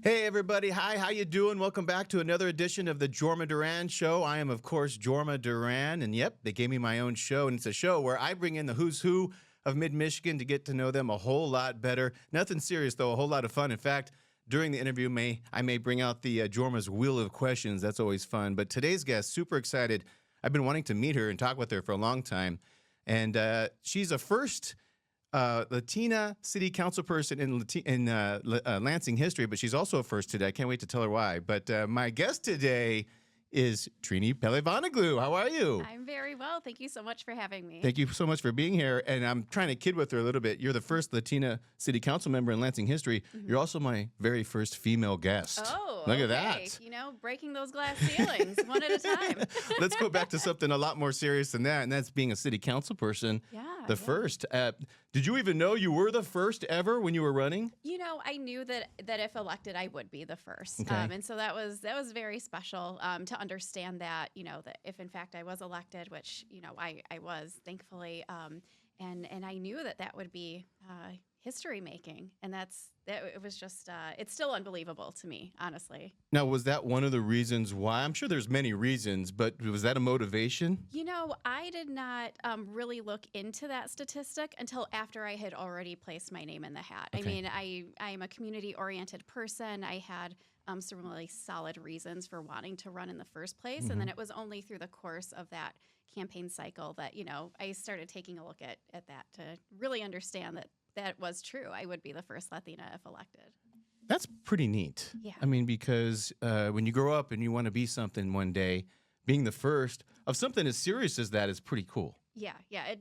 Hey everybody, hi, how you doing? Welcome back to another edition of the Jorma Duran Show. I am, of course, Jorma Duran, and yep, they gave me my own show, and it's a show where I bring in the who's who of mid-Michigan to get to know them a whole lot better. Nothing serious, though, a whole lot of fun. In fact, during the interview, I may bring out the Jorma's Wheel of Questions. That's always fun. But today's guest, super excited. I've been wanting to meet her and talk with her for a long time, and she's a first Latina city council person in Lansing history, but she's also a first today. I can't wait to tell her why. But my guest today is Trini Pehlivanoglu. How are you? I'm very well. Thank you so much for having me. Thank you so much for being here. And I'm trying to kid with her a little bit. You're the first Latina city council member in Lansing history. Mm-hmm. You're also my very first female guest. Oh, look okay. at that. You know, breaking those glass ceilings one at a time. Let's go back to something a lot more serious than that, and that's being a city council person. The first. Did you even know you were the first ever when you were running? You know, I knew that if elected, I would be the first. Okay. And so that was very special to understand that, you know, that if in fact I was elected, which, you know, I was, thankfully, and I knew that would be history making. And it was just, it's still unbelievable to me, honestly. Now, was that one of the reasons why? I'm sure there's many reasons, but was that a motivation? You know, I did not really look into that statistic until after I had already placed my name in the hat. Okay. I mean, I'm a community-oriented person. I had some really solid reasons for wanting to run in the first place. Mm-hmm. And then it was only through the course of that campaign cycle that, you know, I started taking a look at that to really understand that was true. I would be the first Latina if elected. That's pretty neat. Yeah. I mean, because when you grow up and you want to be something one day, being the first of something as serious as that is pretty cool. Yeah,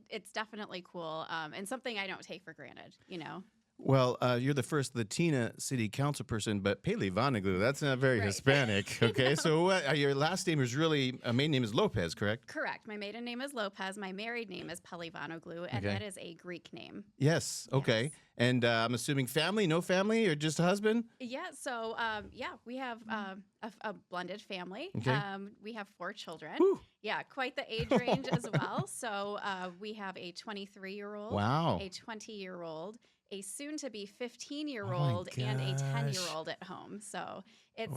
it's definitely cool, and something I don't take for granted, you know. Well, you're the first Latina city council person, but Pehlivanoglu, that's not very Hispanic, okay? So your last name is really, maiden name is Lopez, correct? Correct. My maiden name is Lopez. My married name is Pehlivanoglu, and that is a Greek name. Yes, okay. Yes. And I'm assuming family, no family, or just a husband? Yeah, so, we have a blended family. Okay. We have 4 children. Whew. Yeah, quite the age range as well. So we have a 23-year-old, Wow. a 20-year-old, a soon-to-be 15-year-old, and a 10-year-old at home. So it's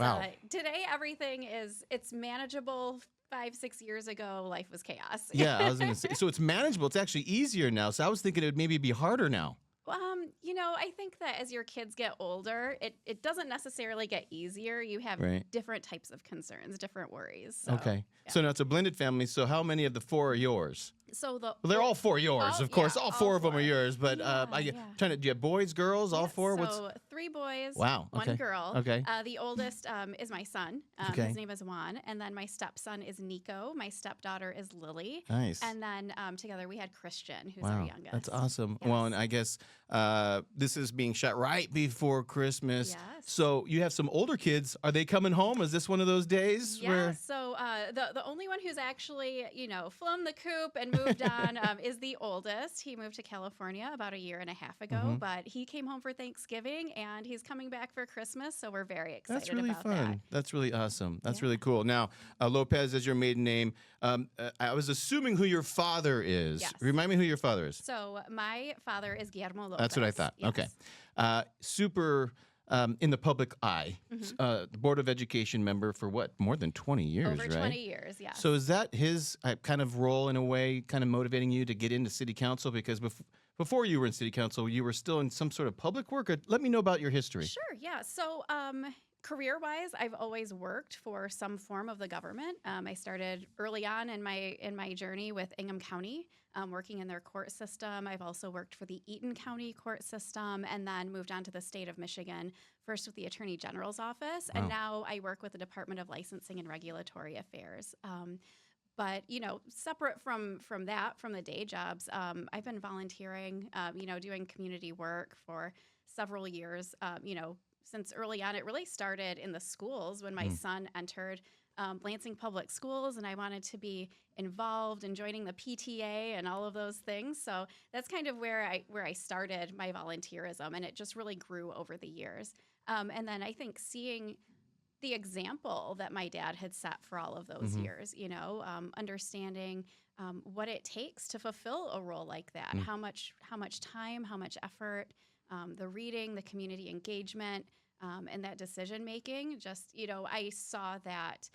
today everything it's manageable. 5-6 years ago, life was chaos. Yeah, I was going to say. So it's manageable. It's actually easier now. So I was thinking it would maybe be harder now. You know, I think that as your kids get older, it doesn't necessarily get easier. You have different types of concerns, different worries. So, okay. Yeah. So now it's a blended family. So how many of the 4 are yours? So they're all 4 yours, of course. All four of them are yours. But do you have boys, girls, all 4? So 3 boys, wow. 1 girl. Okay. The oldest is my son. His name is Juan. And then my stepson is Nico. My stepdaughter is Lily. Nice. And then together we had Christian, who's our youngest. That's awesome. Yes. Well, and I guess this is being shot right before Christmas. Yes. So you have some older kids. Are they coming home? Is this one of those days where? So the only one who's actually, you know, flown the coop and moved on is the oldest. He moved to California about 1.5 years ago, but he came home for Thanksgiving and he's coming back for Christmas. So we're very excited. That's really about fun. that. That's really awesome. That's really cool. Now, Lopez is your maiden name. I was assuming who your father is. Yes. Remind me who your father is. So my father is Guillermo Lopez. That's what I thought. Yes. Okay. Super in the public eye. The Board of Education member for what? More than 20 years, Over right? 20 years, yeah. So is that his kind of role in a way, kind of motivating you to get into city council? Because before you were in city council, you were still in some sort of public work? Let me know about your history. Sure, yeah. So career-wise, I've always worked for some form of the government. I started early on in my journey with Ingham County, working in their court system. I've also worked for the Eaton County court system, and then moved on to the state of Michigan, first with the Attorney General's office, and now I work with the Department of Licensing and Regulatory Affairs. But, you know, separate from the day jobs, I've been volunteering, you know, doing community work for several years, you know, since early on. It really started in the schools when my son entered Lansing Public Schools, and I wanted to be involved in joining the PTA and all of those things. So that's kind of where I started my volunteerism, and it just really grew over the years. And then I think seeing the example that my dad had set for all of those years, you know, understanding what it takes to fulfill a role like that, how much time, how much effort, the reading, the community engagement, and that decision making. Just, I saw that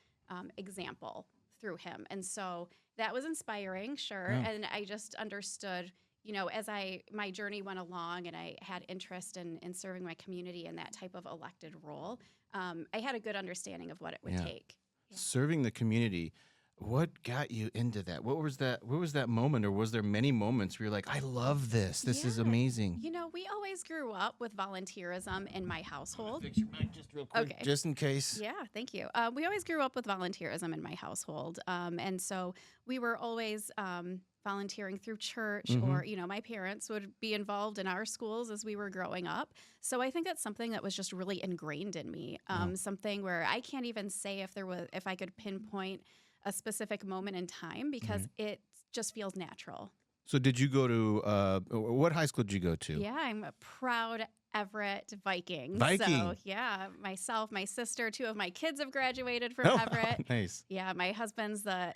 example through him. And so that was inspiring, sure. Yeah. And I just understood, as my journey went along and I had interest in serving my community in that type of elected role, I had a good understanding of what it would take. Yeah. Serving the community. What got you into that? What was that moment, or was there many moments where you're like, I love this. This is amazing. We always grew up with volunteerism in my household. Fix your mic just real quick, just in case. Yeah, thank you. We always grew up with volunteerism in my household. And so we were always volunteering through church, or, my parents would be involved in our schools as we were growing up. So I think that's something that was just really ingrained in me. Something where I can't even say if I could pinpoint a specific moment in time, because it just feels natural. So did you go to, what high school did you go to? Yeah, I'm a proud Everett Viking. Viking. So yeah, myself, my sister, 2 of my kids have graduated from Everett. Nice. Yeah, my husband's the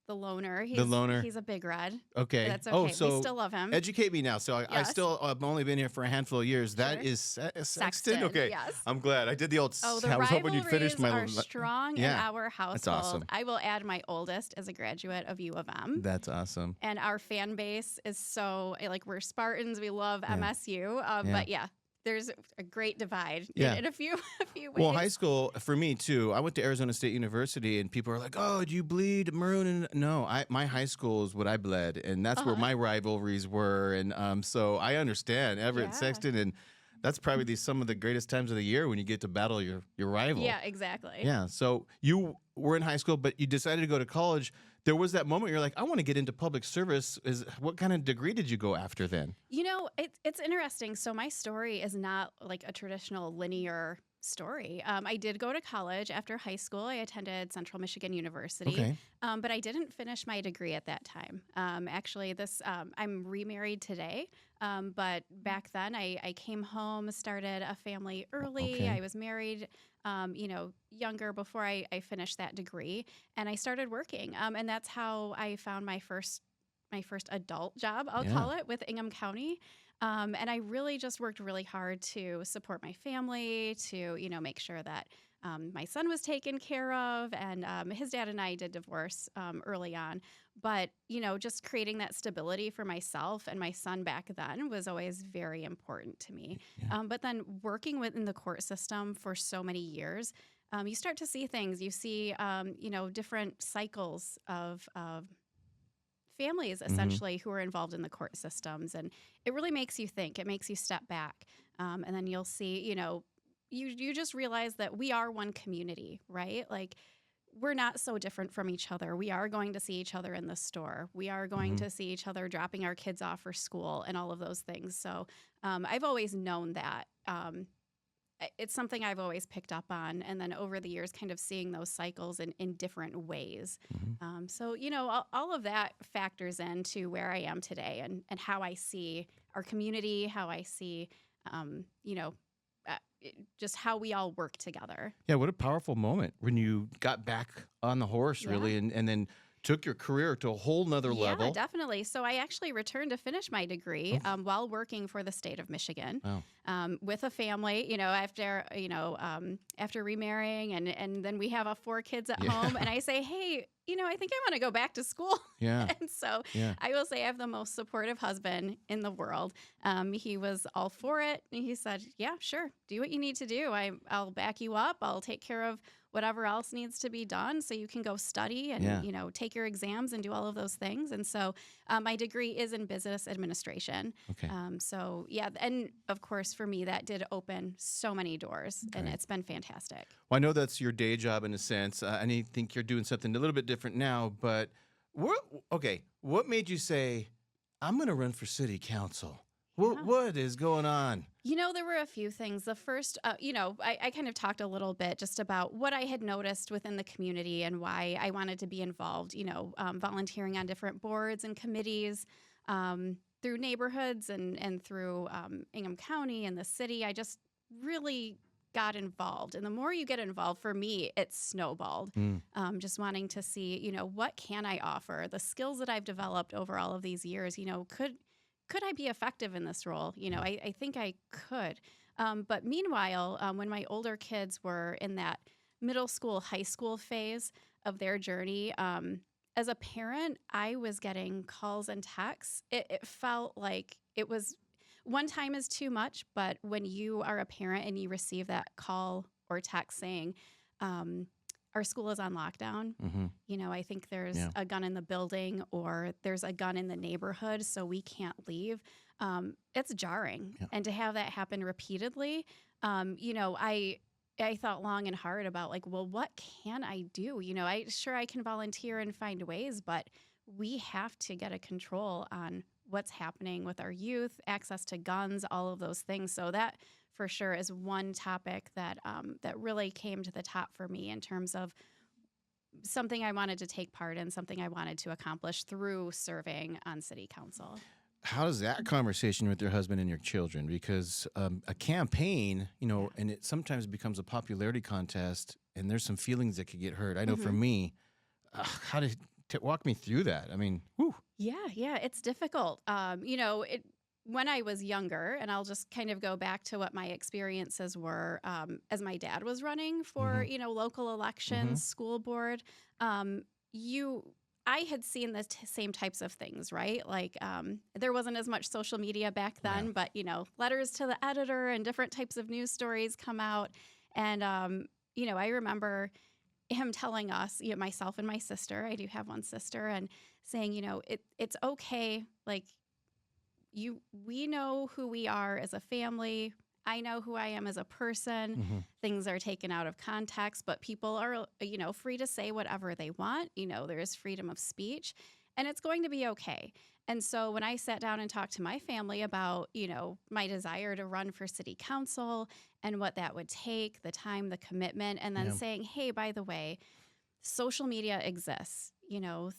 loner. The loner. He's a big red. Okay. That's okay. Oh, so we still love him. Educate me now. So I Yes. still, I've only been here for a handful of years. That Sure. is Sexton, Okay. yes. I'm glad. I did the old, Oh, the I was hoping rivalries you'd finish my. are strong in Yeah, our household. that's awesome. I will add my oldest as a graduate of U of M. That's awesome. And our fan base is so, we're Spartans. We love Yeah. MSU. But yeah, there's a great divide in a few ways. Well, high school, for me, too, I went to Arizona State University, and people are like, oh, do you bleed maroon? And no, my high school is what I bled, and that's where my rivalries were. And so I understand Everett, Sexton, and that's probably some of the greatest times of the year when you get to battle your rival. Yeah, exactly. Yeah, so you were in high school, but you decided to go to college. There was that moment you're like, I want to get into public service. What kind of degree did you go after then? It's interesting. So my story is not like a traditional linear story. I did go to college after high school. I attended Central Michigan University, but I didn't finish my degree at that time. Actually, I'm remarried today, but back then I came home, started a family early. Okay. I was married, younger before I finished that degree, and I started working. And that's how I found my first adult job, I'll call it, with Ingham County. And I really just worked really hard to support my family, to, make sure that my son was taken care of. And his dad and I did divorce early on. But, just creating that stability for myself and my son back then was always very important to me. Yeah. But then working within the court system for so many years, you start to see things. You see, different cycles of families essentially who are involved in the court systems, and it really makes you think. It makes you step back, and then you'll see, you just realize that we are one community, right? Like, we're not so different from each other. We are going to see each other in the store. We are going to see each other dropping our kids off for school and all of those things. So I've always known that. It's something I've always picked up on, and then over the years kind of seeing those cycles in different ways. So, all of that factors into where I am today and how I see our community, how I see, just how we all work together. Yeah, what a powerful moment when you got back on the horse, really, and then took your career to a whole nother level. Yeah, definitely. So I actually returned to finish my degree while working for the state of Michigan with a family, after remarrying, and then we have 4 kids at home, and I say, hey, I think I want to go back to school. Yeah. And so I will say I have the most supportive husband in the world. He was all for it. And he said, yeah, sure. Do what you need to do. I'll back you up. I'll take care of whatever else needs to be done so you can go study and, take your exams and do all of those things. And so my degree is in business administration. Okay. And of course, for me, that did open so many doors, and it's been fantastic. Well, I know that's your day job in a sense. I think you're doing something a little bit different now, but what made you say, I'm going to run for city council? What is going on? There were a few things. The first, I kind of talked a little bit just about what I had noticed within the community and why I wanted to be involved, volunteering on different boards and committees through neighborhoods and through Ingham County and the city. I just really got involved. And the more you get involved, for me, it snowballed. Just wanting to see, what can I offer? The skills that I've developed over all of these years, could I be effective in this role? I think I could. But meanwhile, when my older kids were in that middle school, high school phase of their journey, as a parent, I was getting calls and texts. It felt like it was one time is too much, but when you are a parent and you receive that call or text saying, our school is on lockdown, I think there's a gun in the building or there's a gun in the neighborhood, so we can't leave. It's jarring. Yeah. And to have that happen repeatedly, I thought long and hard about what can I do? I can volunteer and find ways, but we have to get a control on what's happening with our youth, access to guns, all of those things. So that for sure is one topic that really came to the top for me in terms of something I wanted to take part in, something I wanted to accomplish through serving on city council. How does that conversation with your husband and your children? Because a campaign, and it sometimes becomes a popularity contest, and there's some feelings that could get hurt. I know for me, how did walk me through that? I mean, whew. Yeah, it's difficult. When I was younger, and I'll just kind of go back to what my experiences were as my dad was running for, local elections, school board, I had seen the same types of things, right? There wasn't as much social media back then, but, letters to the editor and different types of news stories come out. And, I remember him telling us, myself and my sister, I do have one sister, and saying, it's okay. We know who we are as a family. I know who I am as a person. Things are taken out of context, but people are, free to say whatever they want. There is freedom of speech, and it's going to be okay. And so when I sat down and talked to my family about, my desire to run for city council and what that would take, the time, the commitment, and then saying, hey, by the way, social media exists.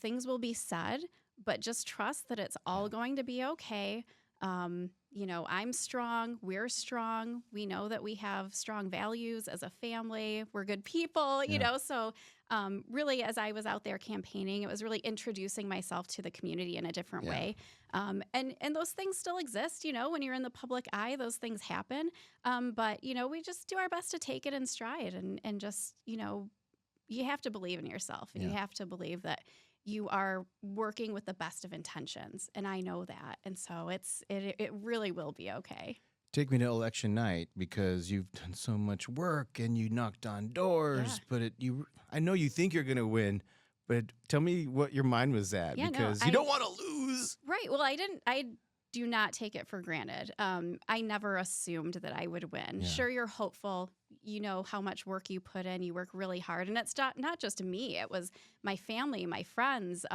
Things will be said, but just trust that it's all going to be okay. I'm strong. We're strong. We know that we have strong values as a family. We're good people, So really, as I was out there campaigning, it was really introducing myself to the community in a different way. And those things still exist, when you're in the public eye, those things happen. But, we just do our best to take it in stride and just, you have to believe in yourself, and you have to believe that you are working with the best of intentions. And I know that. And so it really will be okay. Take me to election night, because you've done so much work and you knocked on doors, but I know you think you're going to win, but tell me what your mind was at, because you don't want to lose. Right. Well, I do not take it for granted. I never assumed that I would win. Sure, you're hopeful. You know how much work you put in. You work really hard. And it's not just me. It was my family, my friends,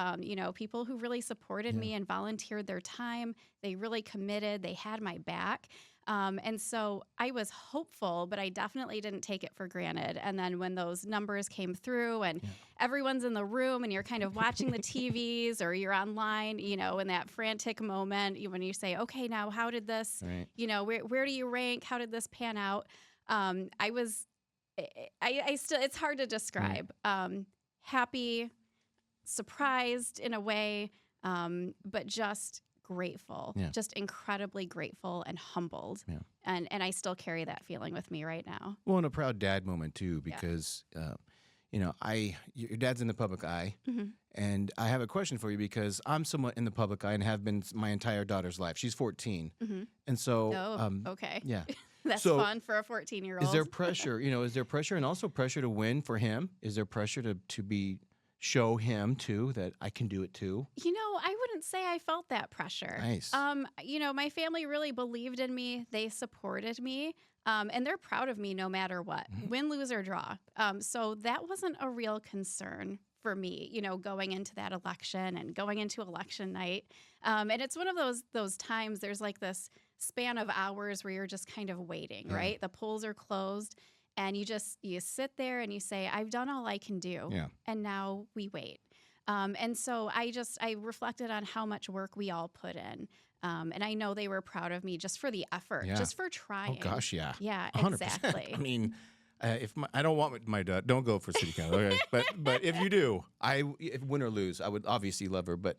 people who really supported me and volunteered their time. They really committed. They had my back. And so I was hopeful, but I definitely didn't take it for granted. And then when those numbers came through and everyone's in the room and you're kind of watching the TVs or you're online, in that frantic moment, when you say, okay, now how did this, where do you rank? How did this pan out? I still, it's hard to describe. Happy, surprised in a way, but just grateful, just incredibly grateful and humbled. And I still carry that feeling with me right now. Well, and a proud dad moment too, because, your dad's in the public eye, and I have a question for you, because I'm somewhat in the public eye and have been my entire daughter's life. She's 14. And so, okay. Yeah. That's fun for a 14-year-old. Is there pressure, and also pressure to win for him? Is there pressure to show him too that I can do it too? I wouldn't say I felt that pressure. Nice. My family really believed in me. They supported me. And they're proud of me no matter what, win, lose, or draw. So that wasn't a real concern for me, going into that election and going into election night. And it's one of those times, there's like this span of hours where you're just kind of waiting, right? The polls are closed. And you sit there and you say, I've done all I can do. And now we wait. And so I reflected on how much work we all put in. And I know they were proud of me just for the effort, just for trying. Oh, gosh, yeah. Yeah, 100%. exactly. I mean, I don't want my dad, don't go for city council, okay? But if you do, if win or lose, I would obviously love her. But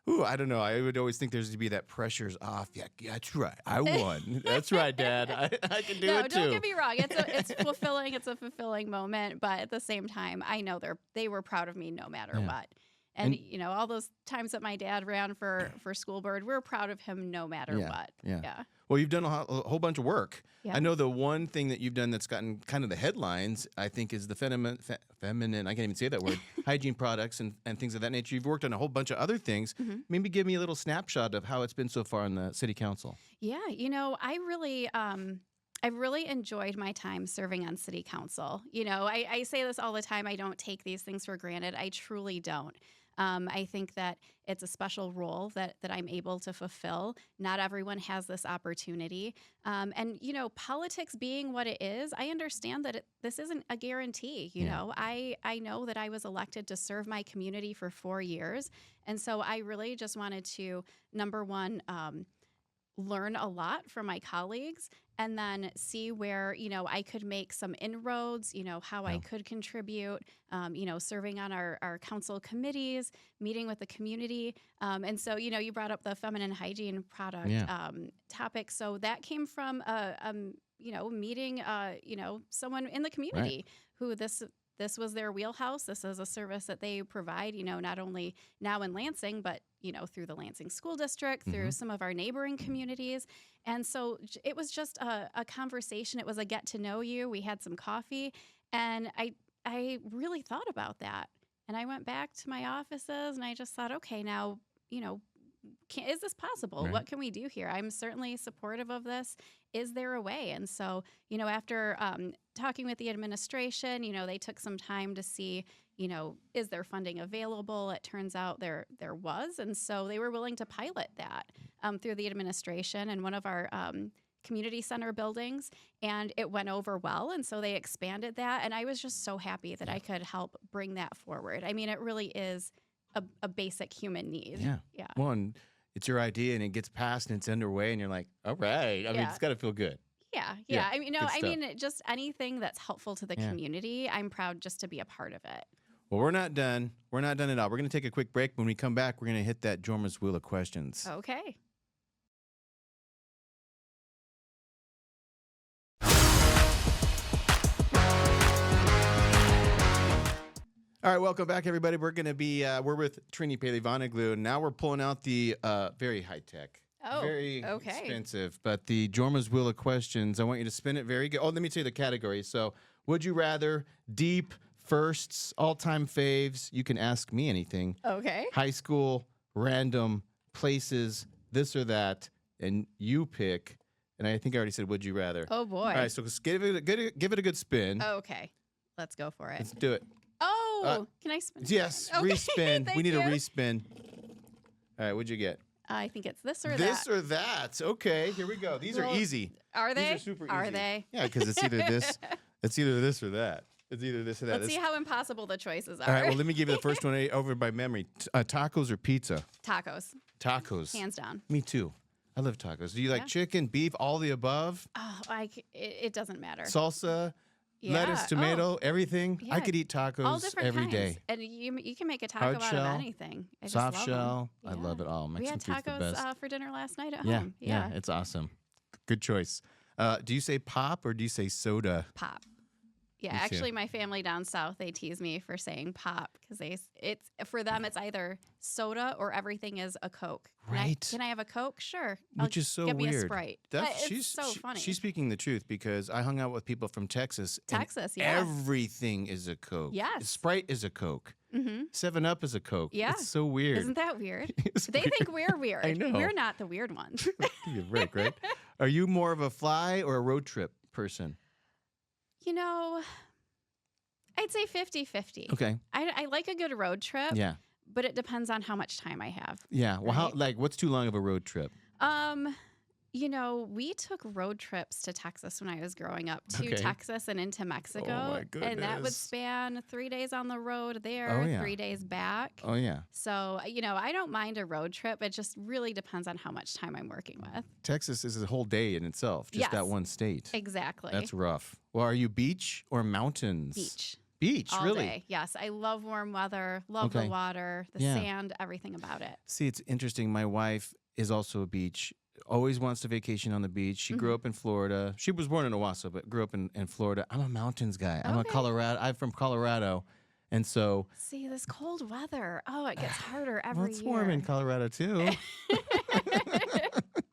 Ooh, I don't know. I would always think there's to be that pressure's off. Yeah, that's right. I won. That's right, Dad. I can do it too. No, don't get me wrong. It's fulfilling. It's a fulfilling moment, but at the same time, I know they were proud of me no matter what. And all those times that my dad ran for school board, we're proud of him no matter what. Yeah. Well, you've done a whole bunch of work. Yeah. I know the one thing that you've done that's gotten kind of the headlines, I think, is the feminine, I can't even say that word, hygiene products and things of that nature. You've worked on a whole bunch of other things. Mm-hmm. Maybe give me a little snapshot of how it's been so far in the city council. Yeah, I've really enjoyed my time serving on city council. I say this all the time. I don't take these things for granted. I truly don't. I think that it's a special role that I'm able to fulfill. Not everyone has this opportunity. And politics being what it is, I understand that this isn't a guarantee. I know that I was elected to serve my community for 4 years. And so I really just wanted to, number one, learn a lot from my colleagues and then see where, I could make some inroads, how I could contribute, serving on our council committees, meeting with the community. And so, you brought up the feminine hygiene product topic. So that came from, meeting, someone in the community who this was their wheelhouse. This is a service that they provide, not only now in Lansing, but, through the Lansing School District, through some of our neighboring communities. And so it was just a conversation. It was a get to know you. We had some coffee. And I really thought about that. And I went back to my offices and I just thought, okay, now, is this possible? Right. What can we do here? I'm certainly supportive of this. Is there a way? And so, after talking with the administration, they took some time to see, is there funding available? It turns out there was. And so they were willing to pilot that through the administration and one of our community center buildings. And it went over well. And so they expanded that. And I was just so happy that I could help bring that forward. I mean, it really is a basic human need. Yeah. Well, and it's your idea and it gets passed and it's underway and you're like, all right. I mean, it's got to feel good. Yeah. I mean, just anything that's helpful to the community, I'm proud just to be a part of it. Well, we're not done. We're not done at all. We're going to take a quick break. When we come back, we're going to hit that Jorma's Wheel of Questions. Okay. All right, welcome back, everybody. We're going to be, we're with Trini Pehlivanoglu, and now we're pulling out the very high-tech, very expensive, but the Jorma's Wheel of Questions. I want you to spin it very good. Oh, let me tell you the categories. So, would you rather, deep, firsts, all-time faves, you can ask me anything. Okay. High school, random, places, this or that, and you pick. And I think I already said, would you rather? Oh, boy. All right, so let's give it a good spin. Okay. Let's go for it. Let's do it. Oh, can I spin? Yes, okay, respin. We need a respin. All right, what'd you get? I think it's this or that. This or that. Okay, here we go. These are easy. Are they? These are super easy. Are they? Yeah, because it's either this, it's either this or that. It's either this or that. Let's see how impossible the choices are. All right, well, let me give you the first one over by memory. Tacos or pizza? Tacos. Tacos. Hands down. Me too. I love tacos. Do you like chicken, beef, all the above? Oh, it doesn't matter. Salsa? Lettuce, tomato, everything. Yeah. I could eat tacos every day. And you can make a taco out of anything. I just soft love shell. them. I love it all. We had Mexican food's the best. tacos for dinner last night at yeah, home. Yeah, it's awesome. Good choice. Do you say pop or do you say soda? Pop. Yeah, actually, my family down south, they tease me for saying pop because for them it's either soda or everything is a Coke. Right? Can I have a Coke? Sure. Which is so weird. weird. Give me a Sprite. It's so funny. She's speaking the truth because I hung out with people from Texas. Texas, and everything is a Coke. Yes. Sprite is a Coke. Mm-hmm. 7-Up is a Coke. Yeah. It's so weird. Isn't that weird? They think we're weird. I know. We're not the weird ones. You're right, right? Are you more of a fly or a road trip person? I'd say 50-50. Okay. I like a good road trip. Yeah. But it depends on how much time I have. Yeah. Well, right? what's too long of a road trip? We took road trips to Texas when I was growing up, to Texas and into Mexico. Oh, my goodness. And that would span 3 days on the road there, 3 days back. Oh, yeah. So, I don't mind a road trip. It just really depends on how much time I'm working with. Texas is a whole day in itself, just that one state. Exactly. That's rough. Well, are you beach or mountains? Beach. Beach, all really? day. Yes, I love warm weather, love the Okay. water, the Yeah. sand, everything about it. See, it's interesting. My wife is also a beach. Always wants to vacation on the beach. She grew up in Florida. She was born in Owasso, but grew up in Florida. I'm a mountains guy. I'm Okay. I'm from Colorado, and so See, this cold weather. Oh, it gets harder every well, it's year. warm in Colorado too.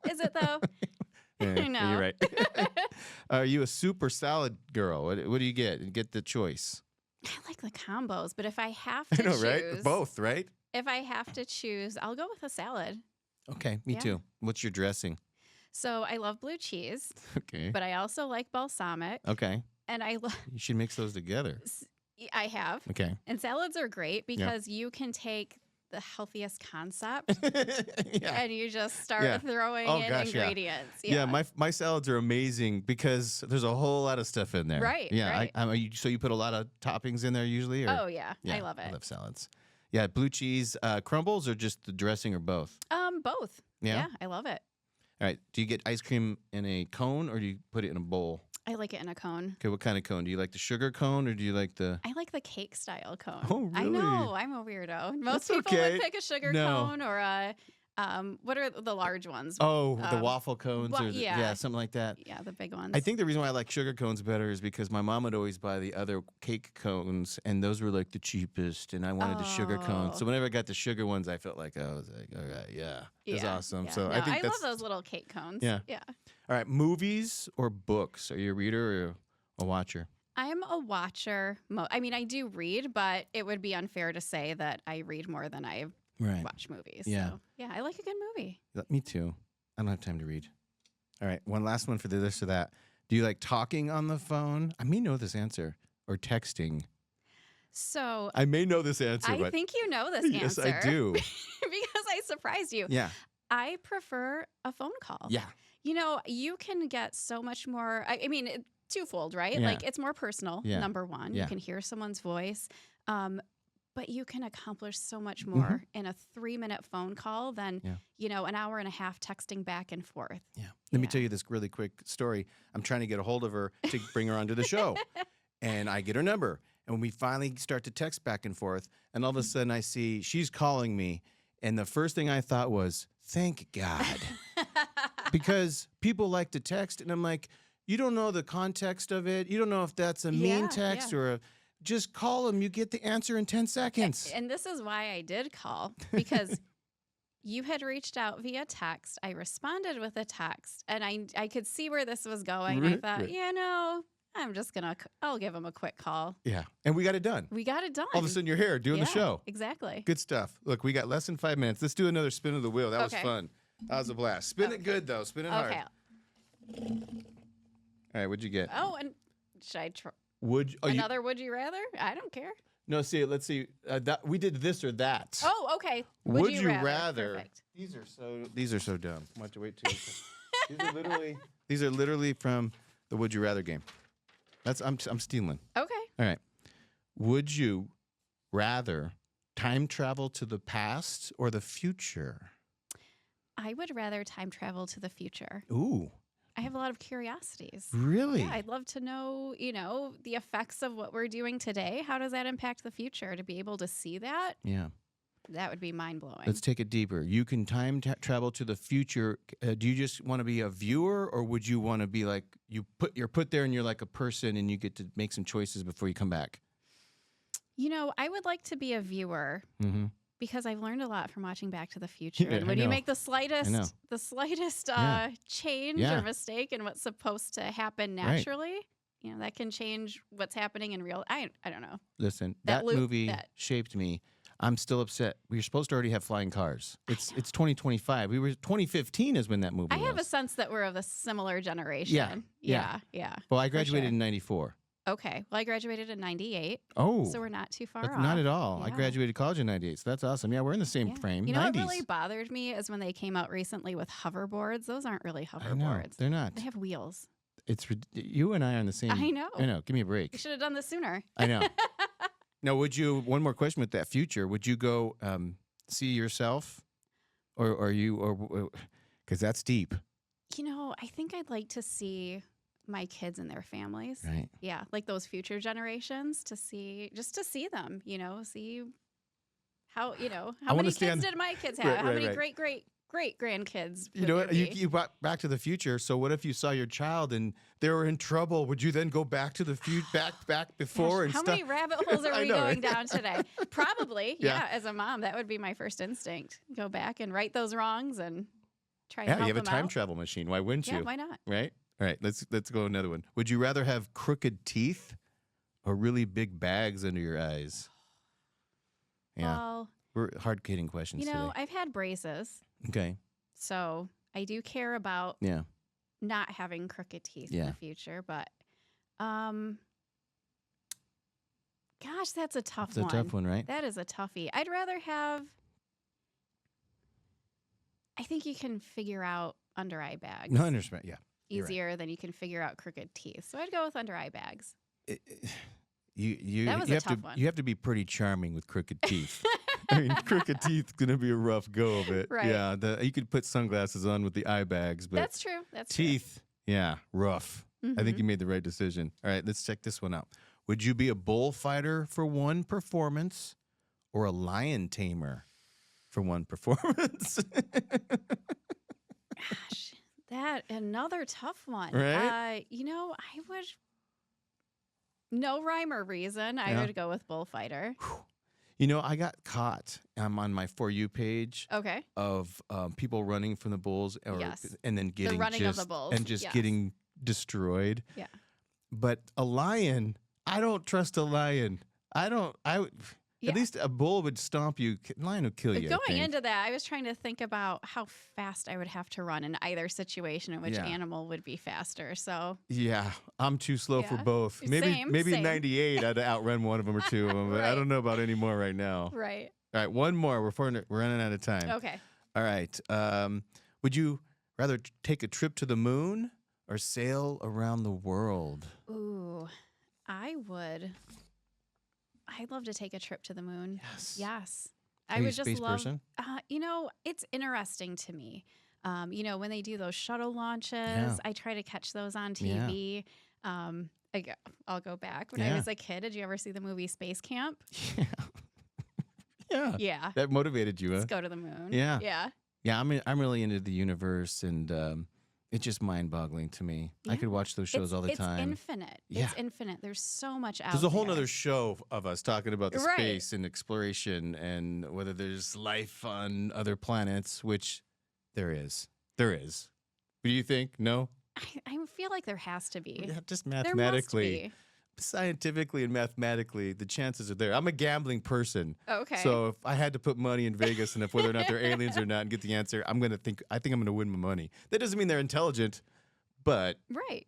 Is it though? Yeah, No. you're right. Are you a soup or salad girl? What do you get? Get the choice. I like the combos, but if I have I to know, choose, right? Both, right? if I have to choose, I'll go with a salad. Okay, me Yeah. too. What's your dressing? So I love blue cheese, Okay. but I also like balsamic, Okay. and You should mix those together. I have. Okay. And salads are great because you can take the healthiest concept Yeah. and you just start Yeah. throwing Oh, in gosh, yeah. ingredients. Yeah, my salads are amazing because there's a whole lot of stuff in there. Right, Yeah. right. So you put a lot of toppings in there usually? Or? Oh yeah, I love it. I love salads. Yeah, blue cheese crumbles or just the dressing or both? Both. Yeah? I love it. All right. Do you get ice cream in a cone or do you put it in a bowl? I like it in a cone. Okay, what kind of cone? Do you like the sugar cone or do you like the? I like the cake style cone. Oh, I really? know. I'm a weirdo. Most That's people okay. would pick a sugar No. cone or a what are the large ones? Oh, the waffle cones or yeah. something like that. Yeah, the big ones. I think the reason why I like sugar cones better is because my mom would always buy the other cake cones, and those were like the cheapest, and I wanted the sugar cones. So Oh. whenever I got the sugar ones, I felt like I was like, all right, yeah, it's awesome. Yeah. So No, I think I that's love those little cake cones. Yeah. Yeah. all right. Movies or books? Are you a reader or a watcher? I'm a watcher. I mean, I do read, but it would be unfair to say that I read more than I Right. watch movies. Yeah. So, yeah, I like a good movie. Me too. I don't have time to read. All right, one last one for this or that. Do you like talking on the phone? I may know this answer. Or texting. So I may know this answer, I but think you know this yes, answer. I do. because I surprised you. Yeah. I prefer a phone call. Yeah. You know, you can get so much more. I mean, twofold, right? Yeah. Like it's more personal, Yeah. number one. Yeah. You can hear someone's voice. But you can accomplish so much more in a 3-minute phone call than, an hour and a half texting back and forth. Yeah. Let me Yeah. tell you this really quick story. I'm trying to get a hold of her to bring her onto the show. And I get her number. And when we finally start to text back and forth, and all of a sudden I see she's calling me. And the first thing I thought was, thank God. Because people like to text. And I'm like, you don't know the context of it. You don't know if that's a mean Yeah, text yeah. or a. Just call them. You get the answer in 10 seconds. And this is why I did call, because you had reached out via text. I responded with a text, and I could see where this was going. I Right, thought, right. I'm just I'll give him a quick call. Yeah. And we got it done. We got it done. All of a sudden you're here doing the Yeah, show. Exactly. Good stuff. Look, we got less than 5 minutes. Let's do another spin of the wheel. That was Okay. fun. That was a blast. Spin it good, though. Spin it hard. Okay. All right, what'd you get? Oh, and should I try Would another would you rather? I don't care. No, see, let's see. We did this or that. Oh, okay. Would you rather? Perfect. These are so dumb. I have to wait till these are literally from the Would You Rather game. I'm stealing. Okay. All right. Would you rather time travel to the past or the future? I would rather time travel to the future. Ooh, I have a lot of curiosities. really? Yeah, I'd love to know, the effects of what we're doing today. How does that impact the future? To be able to see that, Yeah. that would be mind blowing. Let's take it deeper. You can time travel to the future. Do you just want to be a viewer, or would you want to be like you're put there and you're like a person and you get to make some choices before you come back? I would like to be a viewer Mm-hmm. because I've learned a lot from watching Back to the Future. Yeah, and I when you know. make the know. slightest Yeah. change Yeah. or mistake in what's supposed to happen naturally, that can change what's happening in real. I don't know. Listen, That that loop- movie that- shaped me. I'm still upset. We were supposed to already have flying cars. It's 2025. 2015 is when that movie I was. have a sense that we're of a similar generation. Yeah. Yeah. Well, I graduated sure. in 94. Okay. Well, I graduated in 98. Oh. So we're not too far off. Not at all. I Yeah. graduated college in 98, so that's awesome. Yeah, we're in the same Yeah. frame. You know 90s. what really bothered me is when they came out recently with hoverboards. Those aren't really I know. hoverboards. They're not. They have wheels. You and I are on the same. I know. I know. Give me a We break. should have done this sooner. I know. Now, one more question with that future, would you go see yourself or because that's deep. I think I'd like to see my kids and their families. Right. Yeah, like those future generations to see them, see how, how wanna many stay kids on- did my kids have? Right, How right, many right. great grandkids? You would know there what? You, be? you brought Back to the Future. So what if you saw your child and they were in trouble? Would you then go back to the future, back before Gosh, and how stuff? many rabbit holes are I we know, going right? down today? Probably, Yeah. yeah. As a mom, that would be my first instinct. Go back and right those wrongs and try and Yeah, help you have a them time out. travel machine. Why wouldn't Yeah, you? why not? Right? All right, let's go another one. Would you rather have crooked teeth or really big bags under your eyes? Yeah, Well, we're hard-hitting questions today. I've had braces, Okay. so I do care about Yeah. not having crooked teeth in Yeah. the future. But, gosh, that's a tough It's a one. tough one, right? That is a toughie. I'd rather have. I think you can figure out under eye bags No, I understand. Yeah. you're right. easier than you can figure out crooked teeth. So I'd go with under eye bags. You That was you a have tough to one. you have to be pretty charming with crooked teeth. I mean, crooked teeth gonna be a rough go of it. Right. Yeah. You could put sunglasses on with the eye bags, but That's true. That's teeth, yeah, rough. true. I think Mhm. you made the right decision. All right, let's check this one out. Would you be a bullfighter for one performance or a lion tamer for one performance? Gosh, that another tough one. Right? I would. No rhyme or reason. I Yeah. would go with bullfighter. I got caught. I'm on my For You page Okay. of people running from the bulls Yes. and then getting running of just, the bulls, and just yes. getting destroyed. Yeah. But a lion, I don't trust a lion. Yeah. At least a bull would stomp you. Lion would kill you. I Going think. into that, I was trying to think about how fast I would have to run in either situation and which Yeah. animal would be faster. So, Yeah, I'm too slow for Yeah. both. Maybe Same, maybe same. 98 I'd outrun one of them or two of them, but I Right. don't know about any more right now. right. All right, one more. We're running out of time. Okay. All right. Would you rather take a trip to the moon or sail around the world? Ooh, I'd love to take a trip to the moon. Yes. Yes. Are I you a would just space love. person? It's interesting to me. When they do those shuttle launches, Yeah. I try to catch those on TV. I'll go back. When I Yeah. was a kid, did you ever see the movie Space Camp? Yeah. Yeah. Yeah. That motivated you, huh? Let's go to the moon. Yeah. Yeah. Yeah, I'm really into the universe, and it's just mind-boggling to me. I Yeah. could watch those shows all the time. It's infinite. Yeah. It's infinite. There's so much out There's a whole there. nother show of us talking about the Right. space and exploration and whether there's life on other planets, which there is. There is. What do you think? No? I feel like there has to be. Yeah, just There must mathematically. be. Scientifically and mathematically, the chances are there. I'm a gambling person. Okay. So if I had to put money in Vegas and if whether or not they're aliens or not and get the answer, I think I'm gonna win my money. That doesn't mean they're intelligent, but right.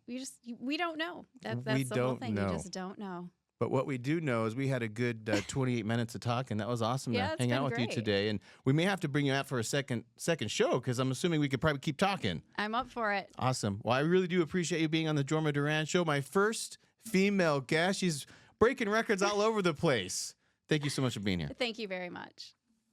We don't know. That's We the whole don't thing. know. You just don't know. what we do know is we had a good 28 minutes of talk, and that was awesome Yeah, to it's hang out been with you great. today. And we may have to bring you out for a second show because I'm assuming we could probably keep talking. I'm up for it. Awesome. Well, I really do appreciate you being on the Jorma Duran Show. My first female guest. She's breaking records all over the place. Thank you so much for being here. Thank you very much.